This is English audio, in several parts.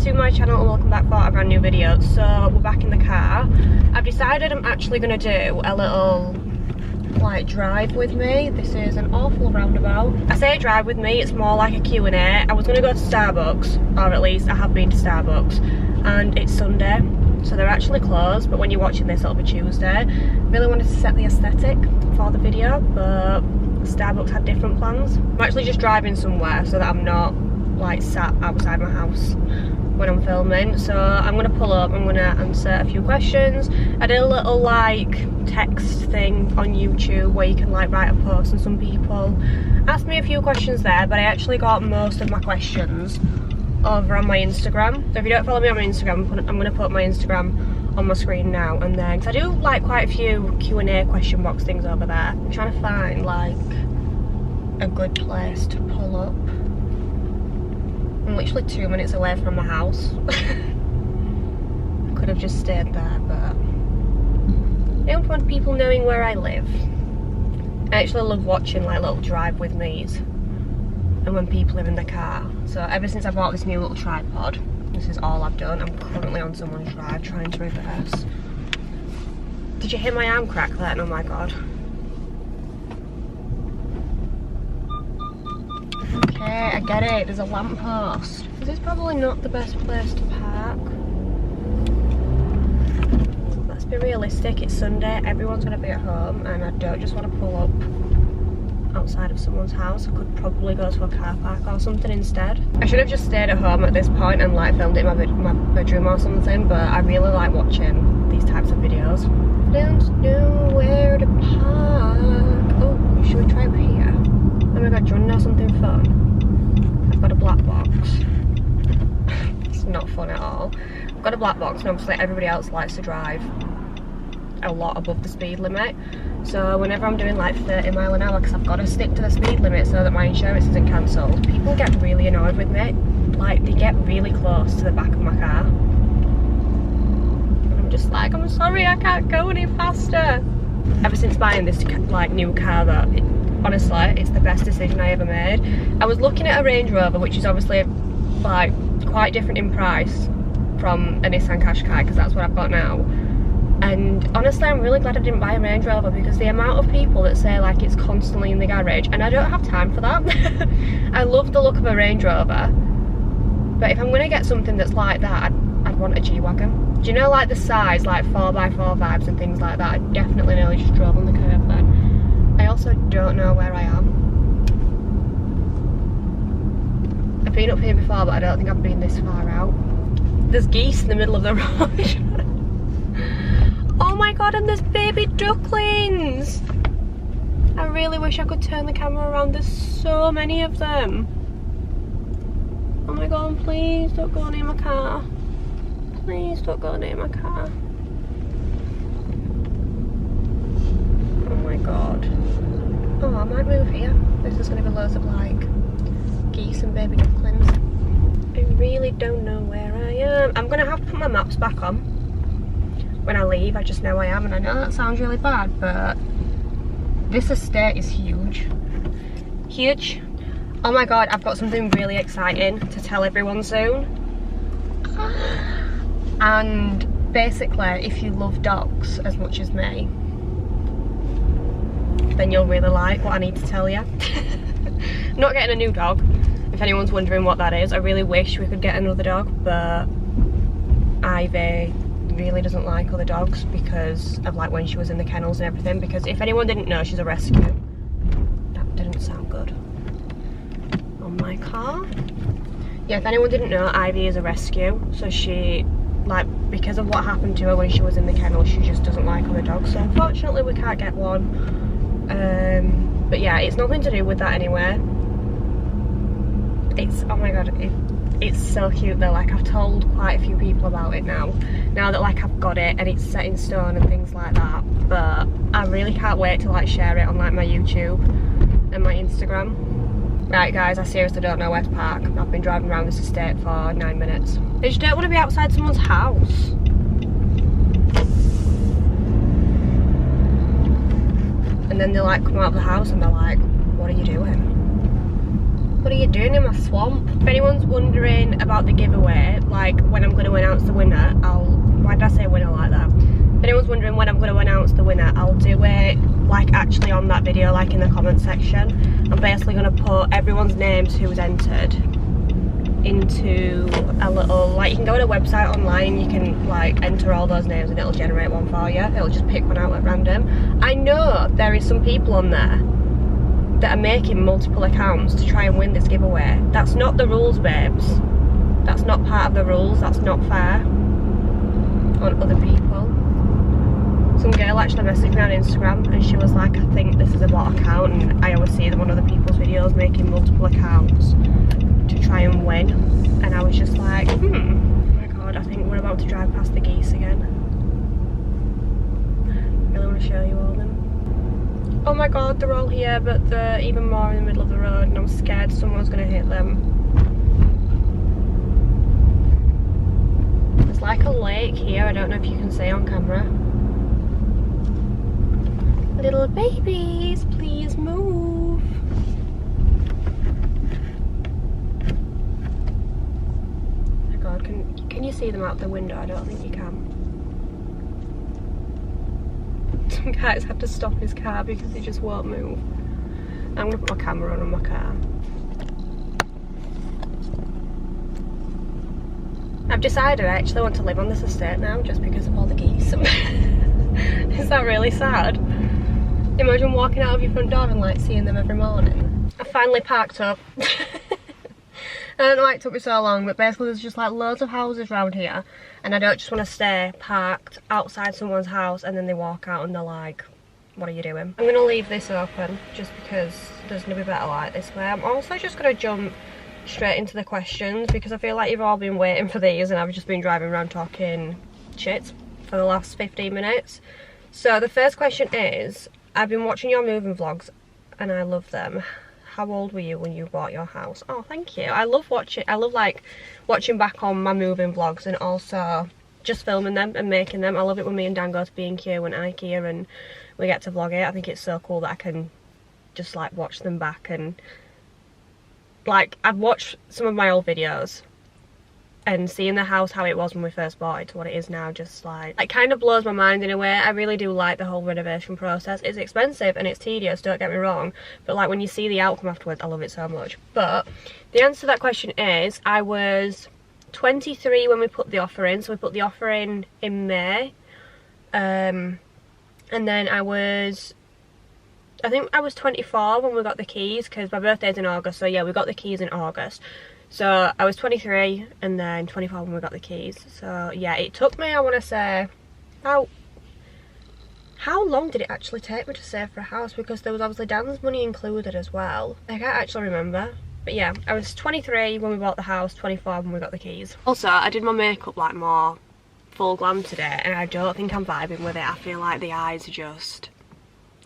to my channel and welcome back for a brand new video. So we're back in the car. I've decided I'm actually going to do a little like drive with me. This is an awful roundabout. I say drive with me, it's more like a Q&A. I was going to go to Starbucks, or at least I have been to Starbucks, and it's Sunday, so they're actually closed, but when you're watching this it'll be Tuesday. Really wanted to set the aesthetic for the video, but Starbucks had different plans. I'm actually just driving somewhere so that I'm not like sat outside my house when I'm filming. So I'm gonna pull up, I'm gonna answer a few questions. I did a little like text thing on YouTube where you can like write a post, and some people asked me a few questions there, but I actually got most of my questions over on my Instagram. So if you don't follow me on my Instagram, I'm gonna put my Instagram on my screen now, and then because I do like quite a few Q&A question box things over there. I'm trying to find like a good place to pull up. I'm literally 2 minutes away from my house. Could have just stayed there, but I don't want people knowing where I live. I actually love watching like little drive with me's and when people are in the car. So ever since I bought this new little tripod, this is all I've done. I'm currently on someone's drive trying to reverse. Did you hear my arm crack then? Oh my god. Okay, I get it, there's a lamppost. This is probably not the best place to park. Let's be realistic, it's Sunday, everyone's gonna be at home, and I don't just want to pull up outside of someone's house. I could probably go to a car park or something instead. I should have just stayed at home at this point and like filmed it in my bedroom or something, but I really like watching these types of videos. Don't know where to park. Oh, should we try up here? Oh my god, do you want to know something fun? I've got a black box. It's not fun at all. I've got a black box, and obviously everybody else likes to drive a lot above the speed limit. So whenever I'm doing like 30 mile an hour, because I've got to stick to the speed limit so that my insurance isn't cancelled, people get really annoyed with me. Like, they get really close to the back of my car. And I'm just like, I'm sorry, I can't go any faster. Ever since buying this like new car though, honestly, it's the best decision I ever made. I was looking at a Range Rover, which is obviously like quite different in price from a Nissan Qashqai, because that's what I've got now. And honestly, I'm really glad I didn't buy a Range Rover, because the amount of people that say like it's constantly in the garage, and I don't have time for that. I love the look of a Range Rover, but if I'm going to get something that's like that, I'd want a G-Wagon. Do you know like the size, like 4x4 vibes and things like that? I definitely nearly just drove on the curb then. I also don't know where I am. I've been up here before, but I don't think I've been this far out. There's geese in the middle of the road. Oh my god, and there's baby ducklings! I really wish I could turn the camera around, there's so many of them. Oh my god, please don't go near my car. Please don't go near my car. Oh my god. Oh, I might move here. This is going to be loads of like geese and baby ducklings. I really don't know where I am. I'm going to have to put my maps back on when I leave. I just know I am, and I know that sounds really bad, but this estate is huge. Huge. Oh my god, I've got something really exciting to tell everyone soon. And basically, if you love dogs as much as me, then you'll really like what I need to tell you. I'm not getting a new dog, if anyone's wondering what that is. I really wish we could get another dog, but Ivy really doesn't like other dogs because of like when she was in the kennels and everything. Because if anyone didn't know, she's a rescue. That didn't sound good on my car. Yeah, if anyone didn't know, Ivy is a rescue, so she, like, because of what happened to her when she was in the kennel, she just doesn't like other dogs, so unfortunately we can't get one. But yeah, it's nothing to do with that anyway. It's, oh my god, it's so cute though. Like, I've told quite a few people about it now that like I've got it and it's set in stone and things like that, but I really can't wait to like share it on like my YouTube and my Instagram. Right guys, I seriously don't know where to park. I've been driving around this estate for 9 minutes. I just don't want to be outside someone's house. And then they like come out of the house and they're like, what are you doing? What are you doing in my swamp? If anyone's wondering about the giveaway, like when I'm going to announce the winner, why did I say winner like that? If anyone's wondering when I'm going to announce the winner, I'll do it like actually on that video, like in the comment section. I'm basically going to put everyone's names who's entered into a little, like, you can go to a website online and you can like enter all those names and it'll generate one for you. It'll just pick one out at random. I know there is some people on there that are making multiple accounts to try and win this giveaway. That's not the rules, babes. That's not part of the rules. That's not fair on other people. Some girl actually messaged me on Instagram and she was like, I think this is a bot account, and I always see them on other people's videos making multiple accounts to try and win. And I was just like, oh my god, I think we're about to drive past the geese again. I really want to show you all them. Oh my god, they're all here, but they're even more in the middle of the road and I'm scared someone's going to hit them. There's like a lake here, I don't know if you can see on camera. Little babies, please move. Oh my god, can you see them out the window? I don't think you can. Some guys had to stop his car because he just won't move. I'm gonna put my camera on my car. I've decided I actually want to live on this estate now just because of all the geese. Is that really sad? Imagine walking out of your front door and like seeing them every morning. I finally parked up. I don't know why it took me so long, but basically there's just like loads of houses around here and I don't just want to stay parked outside someone's house and then they walk out and they're like, what are you doing? I'm going to leave this open just because there's going to be better light this way. I'm also just going to jump straight into the questions because I feel like you've all been waiting for these and I've just been driving around talking shit for the last 15 minutes. So the first question is, I've been watching your moving vlogs and I love them. How old were you when you bought your house? Oh, thank you. I love like watching back on my moving vlogs and also just filming them and making them. I love it when me and Dan go to B&Q and IKEA and we get to vlog it. I think it's so cool that I can just like watch them back, and like I've watched some of my old videos and seeing the house how it was when we first bought it to what it is now, just like it kind of blows my mind in a way. I really do like the whole renovation process. It's expensive and it's tedious, don't get me wrong, but like when you see the outcome afterwards, I love it so much. But the answer to that question is, I was 23 when we put the offer in, so we put the offer in May, and then I think I was 24 when we got the keys, because my birthday's in August, so yeah, we got the keys in August. So I was 23 and then 24 when we got the keys. So yeah, it took me, I want to say, how long did it actually take me to save for a house? Because there was obviously Dan's money included as well. I can't actually remember. But yeah, I was 23 when we bought the house, 24 when we got the keys. Also, I did my makeup like more full glam today and I don't think I'm vibing with it. I feel like the eyes are just,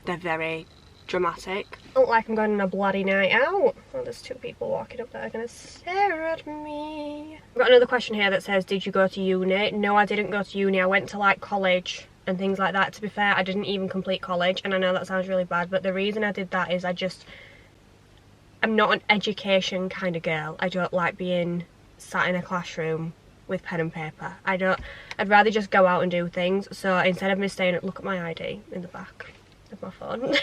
they're very dramatic. I don't like I'm going on a bloody night out. Oh, there's two people walking up that are going to stare at me. I've got another question here that says, did you go to uni? No, I didn't go to uni. I went to like college and things like that. To be fair, I didn't even complete college, and I know that sounds really bad, but the reason I did that is I'm not an education kind of girl. I don't like being sat in a classroom with pen and paper. I'd rather just go out and do things. So instead of me staying, look at my ID in the back of my phone.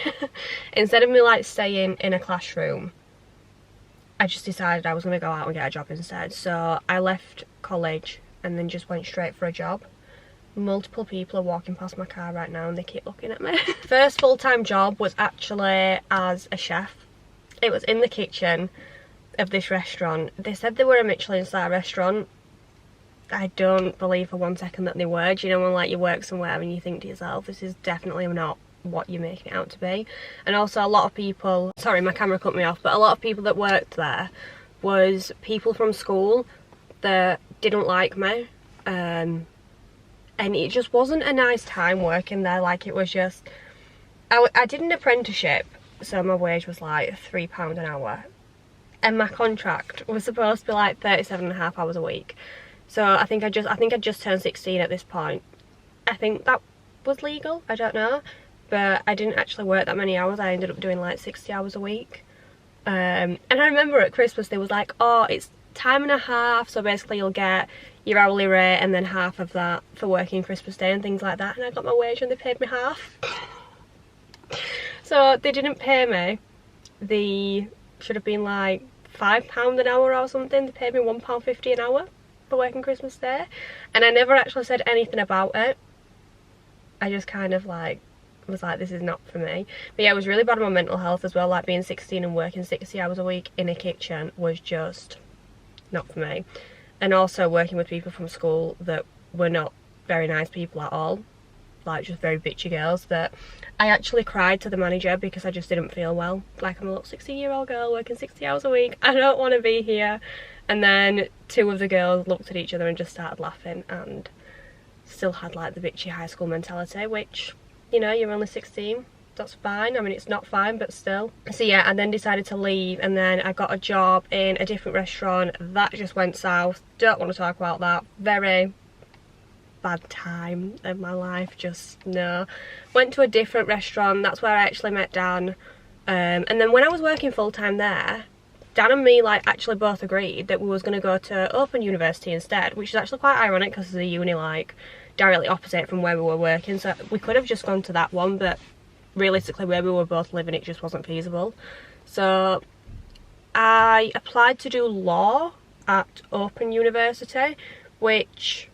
Instead of me like staying in a classroom, I just decided I was going to go out and get a job instead. So I left college and then just went straight for a job. Multiple people are walking past my car right now and they keep looking at me. First full-time job was actually as a chef. It was in the kitchen of this restaurant. They said they were a Michelin star restaurant. I don't believe for 1 second that they were. Do you know when like you work somewhere and you think to yourself, this is definitely not what you're making it out to be? And also a lot of people, sorry my camera cut me off, but a lot of people that worked there was people from school that didn't like me, and it just wasn't a nice time working there. Like it was just, I did an apprenticeship, so my wage was like £3 an hour and my contract was supposed to be like 37.5 hours a week. So I think I just turned 16 at this point. I think that was legal, I don't know. But I didn't actually work that many hours. I ended up doing like 60 hours a week. And I remember at Christmas they was like, oh, it's time and a half, so basically you'll get your hourly rate and then half of that for working Christmas Day and things like that. And I got my wage and they paid me half. So they didn't pay me the, should have been like £5 an hour or something. They paid me £1.50 an hour for working Christmas Day, and I never actually said anything about it. I just kind of like was like, this is not for me. But yeah, it was really bad on my mental health as well. Like being 16 and working 60 hours a week in a kitchen was just not for me. And also working with people from school that were not very nice people at all, like just very bitchy girls, that I actually cried to the manager because I just didn't feel well. Like, I'm a little 16-year-old girl working 60 hours a week, I don't want to be here. And then two of the girls looked at each other and just started laughing, and still had like the bitchy high school mentality, which, you know, you're only 16, that's fine. I mean, it's not fine, but still. So yeah, I then decided to leave, and then I got a job in a different restaurant. That just went south. Don't want to talk about that. Very bad time in my life, just no. Went to a different restaurant. That's where I actually met Dan. And then when I was working full-time there, Dan and me like actually both agreed that we was going to go to Open University instead, which is actually quite ironic because there's a uni like directly opposite from where we were working, so we could have just gone to that one, but realistically where we were both living it just wasn't feasible. So I applied to do law at Open University, which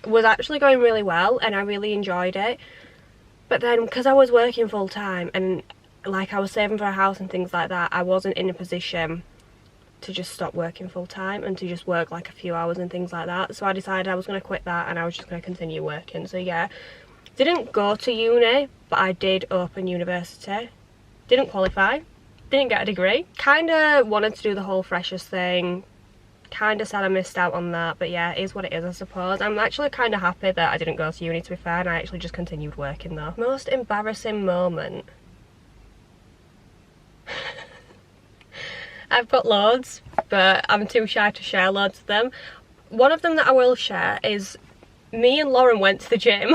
was actually going really well and I really enjoyed it. But then because I was working full time and like I was saving for a house and things like that, I wasn't in a position to just stop working full time and to just work like a few hours and things like that. So I decided I was going to quit that and I was just going to continue working. So yeah, didn't go to uni, but I did Open University. Didn't qualify, didn't get a degree. Kind of wanted to do the whole freshers thing. Kind of sad I missed out on that, but yeah, it is what it is, I suppose. I'm actually kind of happy that I didn't go to uni, to be fair, and I actually just continued working though. Most embarrassing moment. I've got loads, but I'm too shy to share loads of them. One of them that I will share is me and Lauren went to the gym.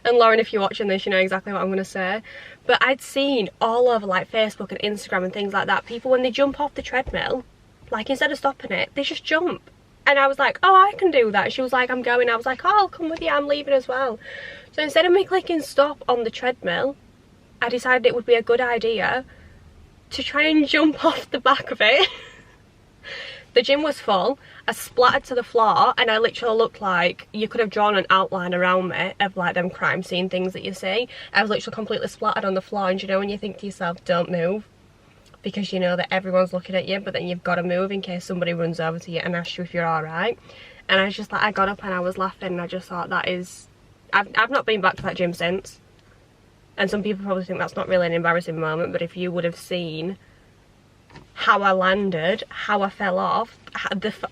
And Lauren, if you're watching this, you know exactly what I'm going to say. But I'd seen all over like Facebook and Instagram and things like that, people when they jump off the treadmill, like instead of stopping it, they just jump. And I was like, oh, I can do that. She was like, I'm going. I was like, oh, I'll come with you, I'm leaving as well. So instead of me clicking stop on the treadmill, I decided it would be a good idea to try and jump off the back of it. The gym was full. I splattered to the floor and I literally looked like you could have drawn an outline around me of like them crime scene things that you see. I was literally completely splattered on the floor, and you know when you think to yourself, don't move, because you know that everyone's looking at you, but then you've got to move in case somebody runs over to you and asks you if you're alright. And I was just like, I got up and I was laughing, and I just thought that is, I've not been back to that gym since. And some people probably think that's not really an embarrassing moment, but if you would have seen how I landed, how I fell off,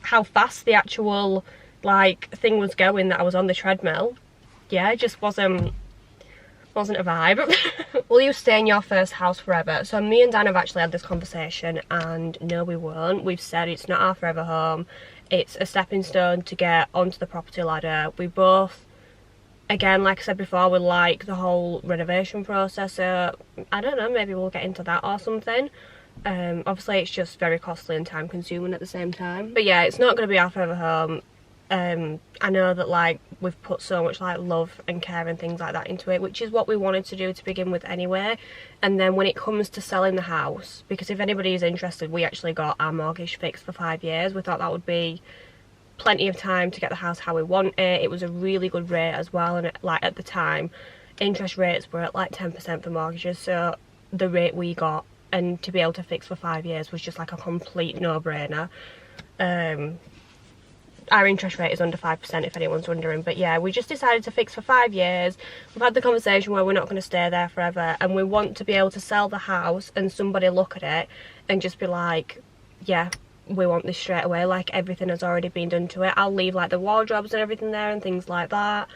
how fast the actual like thing was going that I was on the treadmill, yeah, it just wasn't a vibe. Will you stay in your first house forever? So me and Dan have actually had this conversation, and no, we won't. We've said it's not our forever home, it's a stepping stone to get onto the property ladder. We both, again, like I said before, we like the whole renovation process, so I don't know, maybe we'll get into that or something. Obviously it's just very costly and time consuming at the same time, but yeah, it's not going to be our forever home. I know that like we've put so much like love and care and things like that into it, which is what we wanted to do to begin with anyway. And then when it comes to selling the house, because if anybody is interested, we actually got our mortgage fixed for 5 years. We thought that would be plenty of time to get the house how we want it. It was a really good rate as well, and like at the time interest rates were at like 10% for mortgages, so the rate we got and to be able to fix for 5 years was just like a complete no-brainer. Our interest rate is under 5% if anyone's wondering, but yeah, we just decided to fix for 5 years. We've had the conversation where we're not going to stay there forever, and we want to be able to sell the house and somebody look at it and just be like, yeah, we want this straight away, like everything has already been done to it. I'll leave like the wardrobes and everything there and things like that.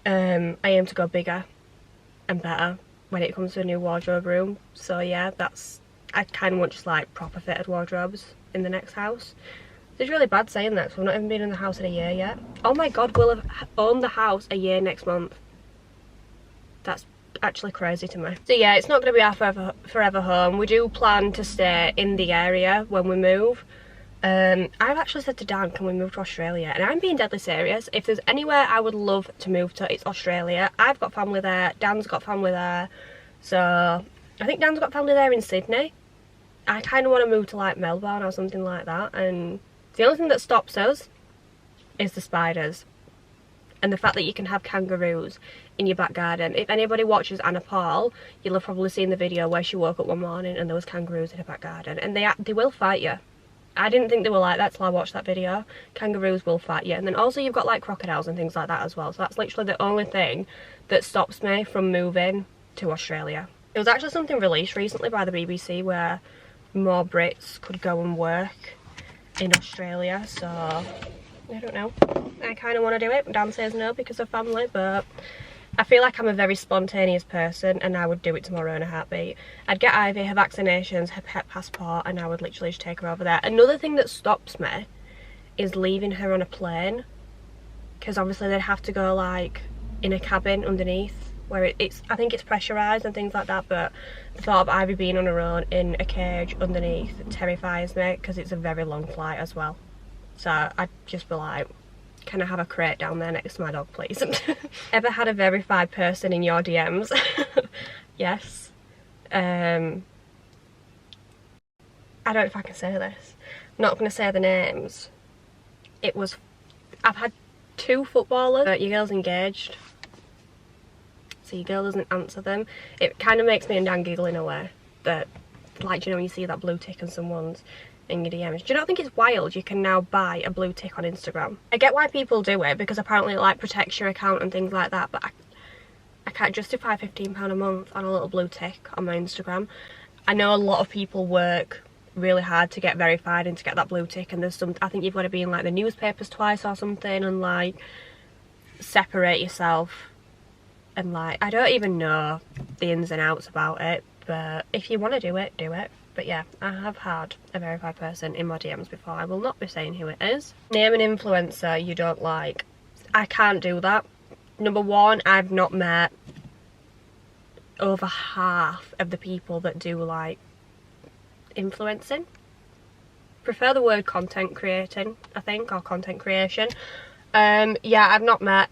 I aim to go bigger and better when it comes to a new wardrobe room, so yeah, I kind of want just like proper fitted wardrobes in the next house. It's really bad saying that because we've not even been in the house in a year yet. Oh my god, we'll have owned the house a year next month. That's actually crazy to me. So yeah, it's not going to be our forever home. We do plan to stay in the area when we move. I've actually said to Dan, can we move to Australia? And I'm being deadly serious. If there's anywhere I would love to move to, it's Australia. I've got family there, Dan's got family there. So I think Dan's got family there in Sydney. I kind of want to move to like Melbourne or something like that. And the only thing that stops us is the spiders. And the fact that you can have kangaroos in your back garden. If anybody watches Anna Paul, you'll have probably seen the video where she woke up one morning and there was kangaroos in her back garden. And they will fight you. I didn't think they were like that till I watched that video. Kangaroos will fight you. And then also you've got like crocodiles and things like that as well. So that's literally the only thing that stops me from moving to Australia. It was actually something released recently by the BBC where more Brits could go and work in Australia. So I don't know. I kind of want to do it. Dan says no because of family, but I feel like I'm a very spontaneous person and I would do it tomorrow in a heartbeat. I'd get Ivy her vaccinations, her pet passport, and I would literally just take her over there. Another thing that stops me is leaving her on a plane, because obviously they'd have to go like in a cabin underneath where I think it's pressurised and things like that, but the thought of Ivy being on her own in a cage underneath terrifies me because it's a very long flight as well. So I'd just be like, can I have a crate down there next to my dog, please? Ever had a verified person in your DMs? Yes. I don't know if I can say this. I'm not going to say the names. I've had 2 footballers. Your girl's engaged. So your girl doesn't answer them. It kind of makes me and Dan giggle in a way. That, like, you know when you see that blue tick on someone's in your DMs. Do you not think it's wild you can now buy a blue tick on Instagram? I get why people do it because apparently it like protects your account and things like that, but I can't justify £15 a month on a little blue tick on my Instagram. I know a lot of people work really hard to get verified and to get that blue tick, and I think you've got to be in like the newspapers twice or something and like separate yourself, and like I don't even know the ins and outs about it, but if you want to do it, do it. But yeah, I have had a verified person in my DMs before. I will not be saying who it is. Name an influencer you don't like. I can't do that. Number one, I've not met over half of the people that do like influencing. Prefer the word content creating, I think, or content creation. Yeah, I've not met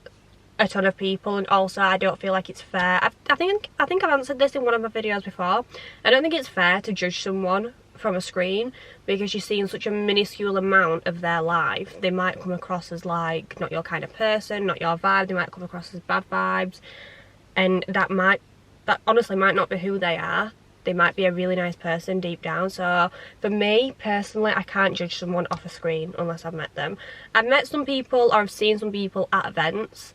a ton of people, and also I don't feel like it's fair. I think I've answered this in one of my videos before. I don't think it's fair to judge someone from a screen because you're seeing such a minuscule amount of their life. They might come across as like not your kind of person, not your vibe. They might come across as bad vibes, and that honestly might not be who they are. They might be a really nice person deep down. So for me personally, I can't judge someone off a screen unless I've met them. I've met some people, or I've seen some people at events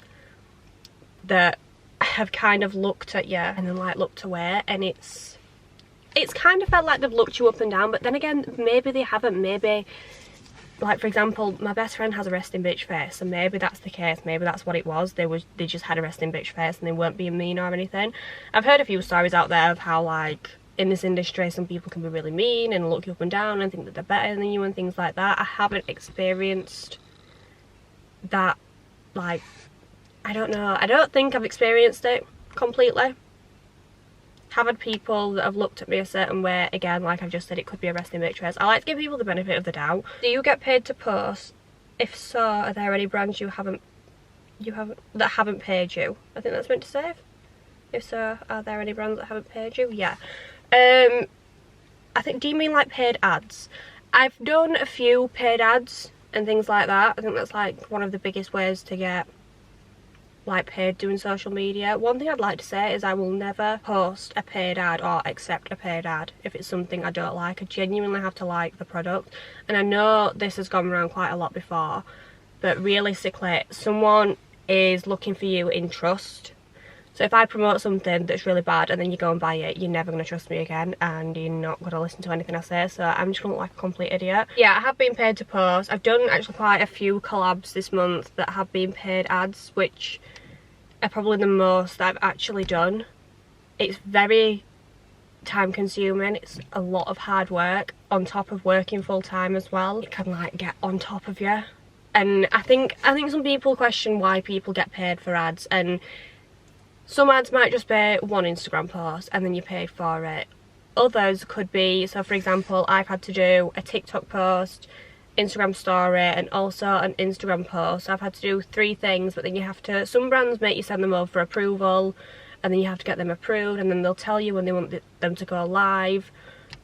that have kind of looked at you and then like looked away, and it's kind of felt like they've looked you up and down, but then again maybe they haven't. Maybe, like for example, my best friend has a resting bitch face, so maybe that's the case. Maybe that's what it was. They just had a resting bitch face and they weren't being mean or anything. I've heard a few stories out there of how like in this industry some people can be really mean and look you up and down and think that they're better than you and things like that. I haven't experienced that. Like, I don't know. I don't think I've experienced it completely. Have had people that have looked at me a certain way. Again, like I've just said, it could be a resting bitch face. I like to give people the benefit of the doubt. Do you get paid to post? If so, are there any brands that haven't paid you? I think that's meant to say. If so, are there any brands that haven't paid you? Yeah. I think, do you mean like paid ads? I've done a few paid ads and things like that. I think that's like one of the biggest ways to get like paid doing social media. One thing I'd like to say is I will never post a paid ad or accept a paid ad if it's something I don't like. I genuinely have to like the product, and I know this has gone around quite a lot before, but realistically someone is looking for you in trust. So if I promote something that's really bad and then you go and buy it, you're never going to trust me again and you're not going to listen to anything I say, so I'm just going to look like a complete idiot. Yeah, I have been paid to post. I've done actually quite a few collabs this month that have been paid ads, which are probably the most I've actually done. It's very time consuming. It's a lot of hard work on top of working full time as well. It can like get on top of you. And I think some people question why people get paid for ads, and Some ads might just be one Instagram post and then you pay for it. Others could be, so for example, I've had to do a TikTok post, Instagram story, and also an Instagram post. So I've had to do 3 things, but then you have to, some brands make you send them over for approval, and then you have to get them approved, and then they'll tell you when they want them to go live,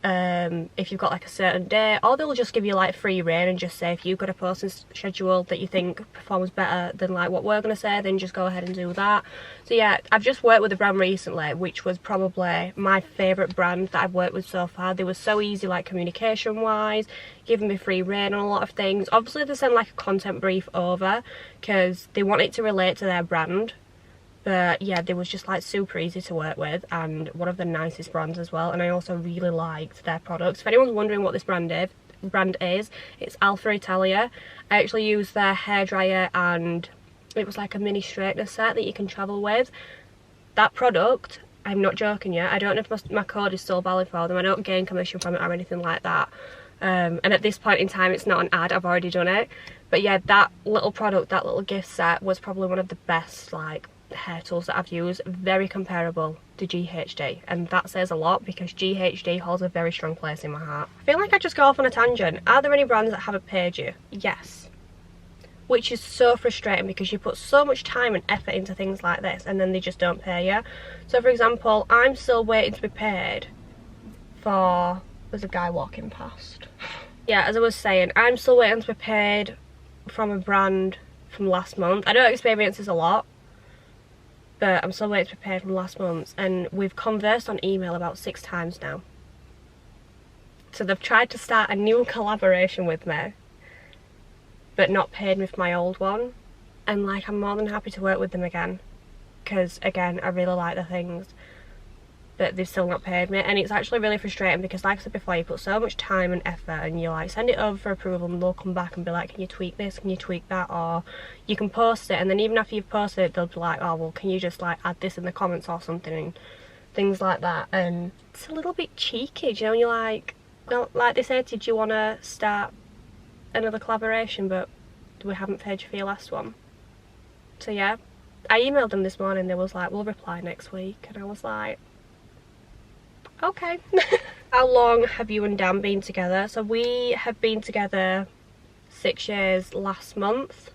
if you've got like a certain day, or they'll just give you like free rein and just say if you've got a posting schedule that you think performs better than like what we're gonna say, then just go ahead and do that. So yeah, I've just worked with a brand recently which was probably my favourite brand that I've worked with so far. They were so easy, like communication wise, giving me free rein on a lot of things. Obviously they send like a content brief over because they want it to relate to their brand. But yeah, they was just like super easy to work with and one of the nicest brands as well. And I also really liked their products. If anyone's wondering what this brand is, it's Alpha Italia. I actually used their hairdryer and it was like a mini straightener set that you can travel with. That product, I'm not joking yet, I don't know if my code is still valid for them. I don't gain commission from it or anything like that. And at this point in time, it's not an ad, I've already done it. But yeah, that little product, that little gift set was probably one of the best like hair tools that I've used. Very comparable to GHD, and that says a lot because GHD holds a very strong place in my heart. I feel like I just go off on a tangent. Are there any brands that haven't paid you? Yes. Which is so frustrating because you put so much time and effort into things like this and then they just don't pay you. So for example, I'm still waiting to be paid for... There's a guy walking past. Yeah, as I was saying, I'm still waiting to be paid from a brand from last month. I don't experience this a lot, but I'm still waiting to be paid from last month, and we've conversed on email about 6 times now. So they've tried to start a new collaboration with me, but not paid me for my old one. And like, I'm more than happy to work with them again, because again, I really like the things, but they've still not paid me. And it's actually really frustrating because like I said before, you put so much time and effort and you like send it over for approval and they'll come back and be like, can you tweak this, can you tweak that, or you can post it, and then even after you've posted it they'll be like, oh well, can you just like add this in the comments or something, and things like that. And it's a little bit cheeky, do you know, and you're like, well, like they said, did you want to start another collaboration, but we haven't paid you for your last one. So yeah, I emailed them this morning, they was like, we'll reply next week, and I was like, okay. How long have you and Dan been together? So we have been together 6 years last month.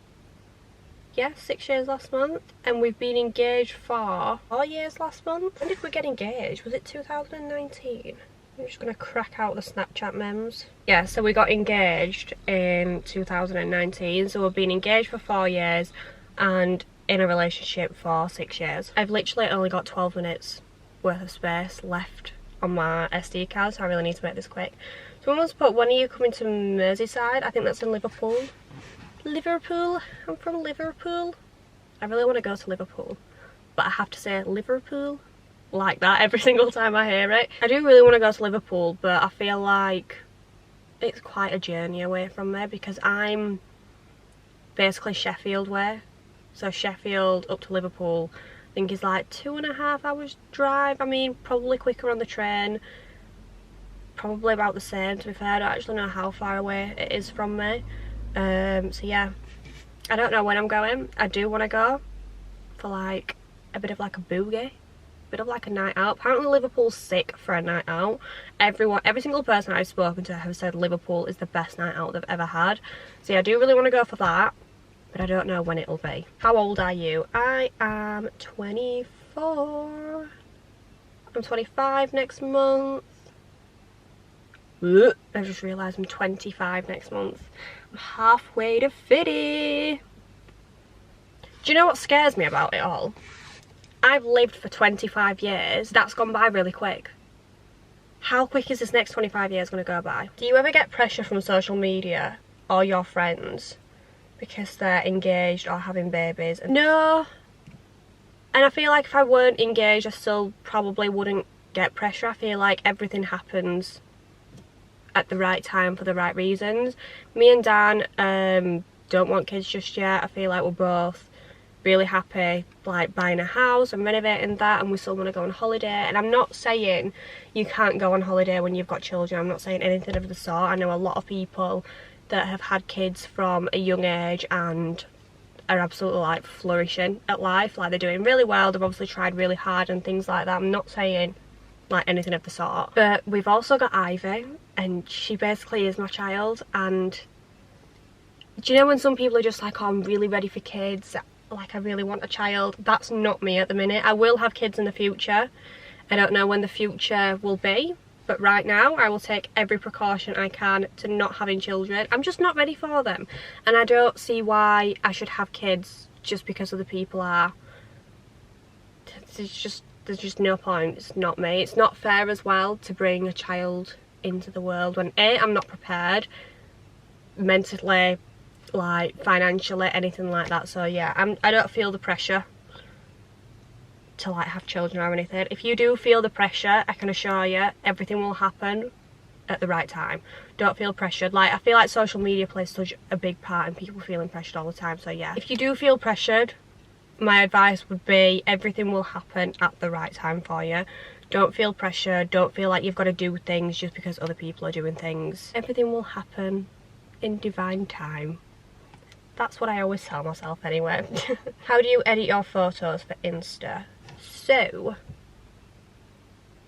Yeah, 6 years last month. And we've been engaged for 4 years last month. When did we get engaged? Was it 2019? I'm just gonna crack out the Snapchat memes. Yeah, so we got engaged in 2019. So we've been engaged for 4 years and in a relationship for 6 years. I've literally only got 12 minutes worth of space left on my SD card, so I really need to make this quick. Someone wants to put, when are you coming to Merseyside? I think that's in Liverpool. Liverpool? I'm from Liverpool. I really want to go to Liverpool, but I have to say Liverpool like that every single time I hear it. I do really want to go to Liverpool, but I feel like it's quite a journey away from there because I'm basically Sheffield way. So Sheffield up to Liverpool I think is like 2.5 hours drive. I mean, probably quicker on the train, probably about the same to be fair. I don't actually know how far away it is from me. So yeah, I don't know when I'm going. I do want to go for like a bit of like a boogie, bit of like a night out. Apparently Liverpool's sick for a night out. Every single person I've spoken to have said Liverpool is the best night out they've ever had. So yeah, I do really want to go for that, but I don't know when it'll be. How old are you? I am 24. I'm 25 next month. I just realised I'm 25 next month. I'm halfway to 50. Do you know what scares me about it all? I've lived for 25 years. That's gone by really quick. How quick is this next 25 years going to go by? Do you ever get pressure from social media or your friends because they're engaged or having babies? No. And I feel like if I weren't engaged, I still probably wouldn't get pressure. I feel like everything happens at the right time for the right reasons. Me and Dan don't want kids just yet. I feel like we're both really happy like buying a house and renovating that, and we still want to go on holiday. And I'm not saying you can't go on holiday when you've got children. I'm not saying anything of the sort. I know a lot of people that have had kids from a young age and are absolutely like flourishing at life. Like they're doing really well, they've obviously tried really hard and things like that. I'm not saying like anything of the sort, but we've also got Ivy, and she basically is my child. And do you know when some people are just like, oh, I'm really ready for kids, like I really want a child? That's not me at the minute. I will have kids in the future. I don't know when the future will be, but right now I will take every precaution I can to not having children. I'm just not ready for them, and I don't see why I should have kids just because other people are. There's just no point. It's not me. It's not fair as well to bring a child into the world when A, I'm not prepared mentally, like financially, anything like that. So yeah, I don't feel the pressure to like have children or anything. If you do feel the pressure, I can assure you everything will happen at the right time. Don't feel pressured. Like I feel like social media plays such a big part in people feeling pressured all the time. So yeah, if you do feel pressured, my advice would be everything will happen at the right time for you. Don't feel pressured. Don't feel like you've got to do things just because other people are doing things. Everything will happen in divine time. That's what I always tell myself anyway. How do you edit your photos for Insta? So,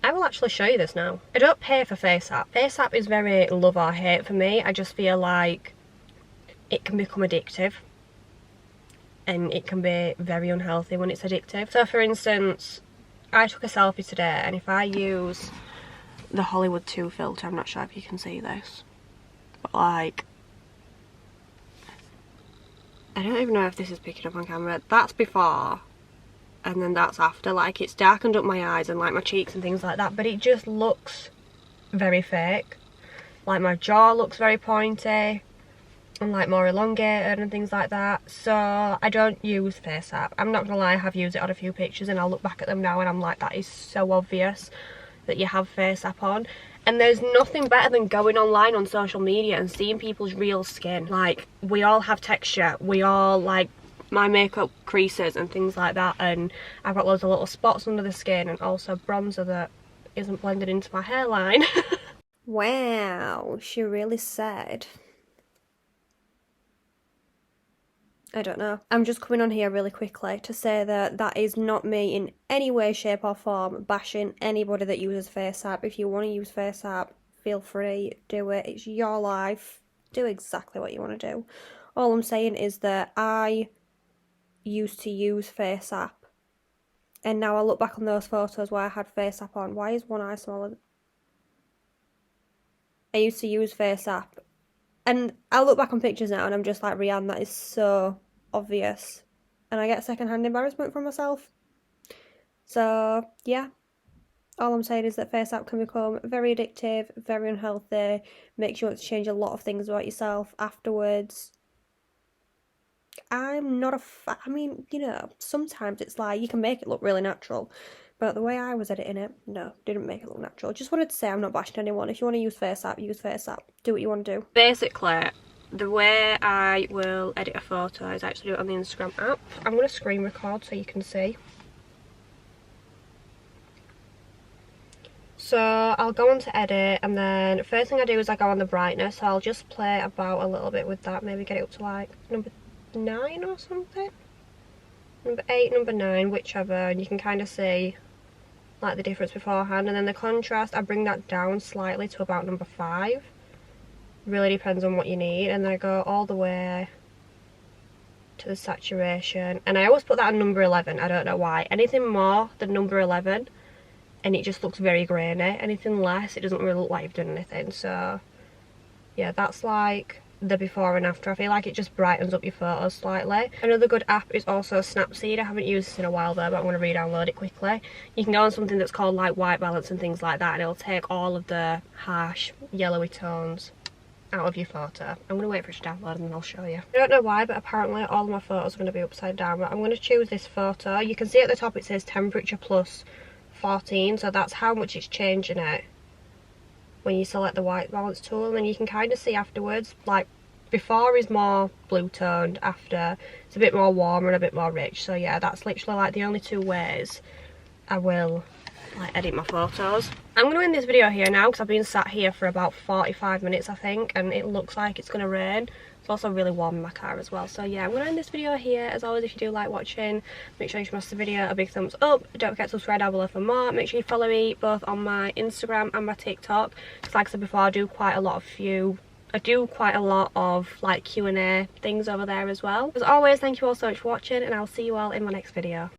I will actually show you this now. I don't pay for FaceApp. FaceApp is very love or hate for me. I just feel like it can become addictive. And it can be very unhealthy when it's addictive. So for instance, I took a selfie today, and if I use the Hollywood 2 filter, I'm not sure if you can see this, but like, I don't even know if this is picking up on camera. That's before, and then that's after. Like it's darkened up my eyes and like my cheeks and things like that, but it just looks very fake. Like my jaw looks very pointy and like more elongated and things like that. So I don't use FaceApp. I'm not gonna lie, I have used it on a few pictures and I'll look back at them now and I'm like, that is so obvious that you have FaceApp on. And there's nothing better than going online on social media and seeing people's real skin. Like we all have texture, we all like my makeup creases and things like that, and I've got loads of little spots under the skin and also bronzer that isn't blended into my hairline. Wow, she really said. I don't know. I'm just coming on here really quickly to say that that is not me in any way, shape or form bashing anybody that uses FaceApp. If you want to use FaceApp, feel free, do it. It's your life. Do exactly what you want to do. All I'm saying is that I used to use FaceApp, and now I look back on those photos where I had FaceApp on. Why is one eye smaller? I used to use FaceApp, and I look back on pictures now and I'm just like, Rhiann, that is so obvious. And I get secondhand embarrassment from myself. So, yeah. All I'm saying is that FaceApp can become very addictive, very unhealthy, makes you want to change a lot of things about yourself afterwards. I'm not I mean, you know, sometimes it's like you can make it look really natural. But the way I was editing it, no, didn't make it look natural. Just wanted to say I'm not bashing anyone. If you want to use FaceApp, use FaceApp. Do what you want to do. Basically, the way I will edit a photo is actually do it on the Instagram app. I'm going to screen record so you can see. So I'll go on to edit, and then first thing I do is I go on the brightness. So I'll just play about a little bit with that. Maybe get it up to like number 9 or something. Number 8, number 9, whichever. And you can kind of see like the difference beforehand, and then the contrast I bring that down slightly to about number 5. Really depends on what you need, and then I go all the way to the saturation, and I always put that on number 11. I don't know why. Anything more than number 11 and it just looks very grainy. Anything less, it doesn't really look like you've done anything. So yeah, that's like the before and after. I feel like it just brightens up your photos slightly. Another good app is also Snapseed. I haven't used this in a while though, but I'm going to re-download it quickly. You can go on something that's called like white balance and things like that, and it'll take all of the harsh yellowy tones out of your photo. I'm going to wait for it to download and then I'll show you. I don't know why, but apparently all of my photos are going to be upside down, but I'm going to choose this photo. You can see at the top it says temperature plus 14, so that's how much it's changing it when you select the white balance tool. And then you can kind of see afterwards, like before is more blue toned, after it's a bit more warmer and a bit more rich. So yeah, that's literally like the only 2 ways I will like edit my photos. I'm going to end this video here now because I've been sat here for about 45 minutes I think, and it looks like it's going to rain. It's also really warm in my car as well. So yeah, I'm gonna end this video here. As always, if you do like watching, make sure you smash the video a big thumbs up. Don't forget to subscribe down below for more. Make sure you follow me both on my Instagram and my TikTok, because like I said before, I do quite a lot of like Q&A things over there as well. As always, thank you all so much for watching, and I'll see you all in my next video.